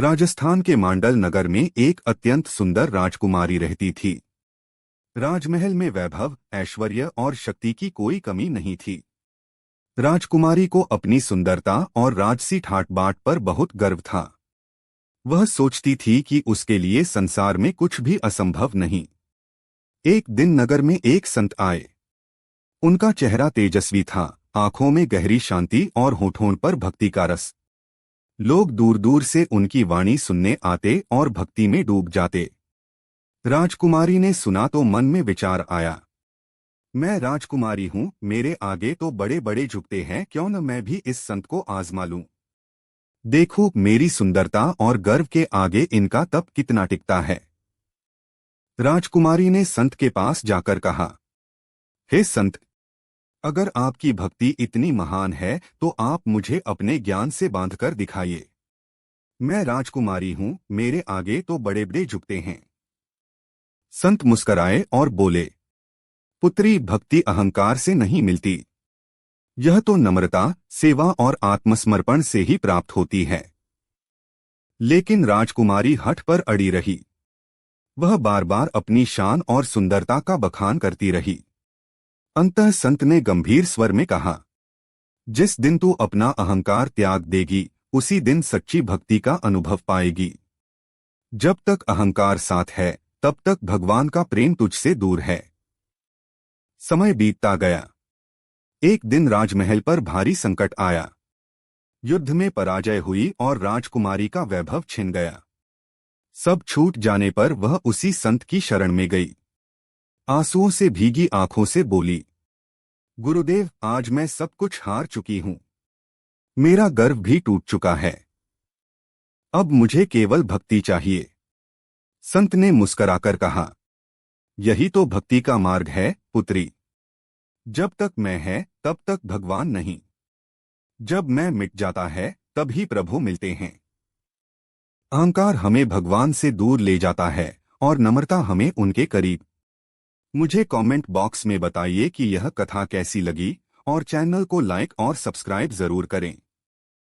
राजस्थान के मांडल नगर में एक अत्यंत सुंदर राजकुमारी रहती थी। राजमहल में वैभव, ऐश्वर्य और शक्ति की कोई कमी नहीं थी। राजकुमारी को अपनी सुंदरता और राजसी ठाट-बाट पर बहुत गर्व था। वह सोचती थी कि उसके लिए संसार में कुछ भी असंभव नहीं। एक दिन नगर में एक संत आए। उनका चेहरा तेजस्वी था, आंखों में गहरी शांति और होठों पर भक्ति का रस। लोग दूर दूर से उनकी वाणी सुनने आते और भक्ति में डूब जाते। राजकुमारी ने सुना तो मन में विचार आया, मैं राजकुमारी हूँ, मेरे आगे तो बड़े बड़े झुकते हैं, क्यों न मैं भी इस संत को आजमा लूं। देखो मेरी सुंदरता और गर्व के आगे इनका तप कितना टिकता है। राजकुमारी ने संत के पास जाकर कहा, हे संत, अगर आपकी भक्ति इतनी महान है तो आप मुझे अपने ज्ञान से बांधकर दिखाइए। मैं राजकुमारी हूँ, मेरे आगे तो बड़े बड़े झुकते हैं। संत मुस्कराए और बोले, पुत्री, भक्ति अहंकार से नहीं मिलती। यह तो नम्रता, सेवा और आत्मसमर्पण से ही प्राप्त होती है। लेकिन राजकुमारी हठ पर अड़ी रही। वह बार बार अपनी शान और सुंदरता का बखान करती रही। अंततः संत ने गंभीर स्वर में कहा, जिस दिन तू अपना अहंकार त्याग देगी, उसी दिन सच्ची भक्ति का अनुभव पाएगी। जब तक अहंकार साथ है, तब तक भगवान का प्रेम तुझसे दूर है। समय बीतता गया। एक दिन राजमहल पर भारी संकट आया। युद्ध में पराजय हुई और राजकुमारी का वैभव छिन गया। सब छूट जाने पर वह उसी संत की शरण में गई। आंसुओं से भीगी आंखों से बोली, गुरुदेव, आज मैं सब कुछ हार चुकी हूं। मेरा गर्व भी टूट चुका है। अब मुझे केवल भक्ति चाहिए। संत ने मुस्कराकर कहा, यही तो भक्ति का मार्ग है पुत्री। जब तक मैं है तब तक भगवान नहीं। जब मैं मिट जाता है तब ही प्रभु मिलते हैं। अहंकार हमें भगवान से दूर ले जाता है और नम्रता हमें उनके करीब। मुझे कमेंट बॉक्स में बताइए कि यह कथा कैसी लगी और चैनल को लाइक और सब्सक्राइब जरूर करें।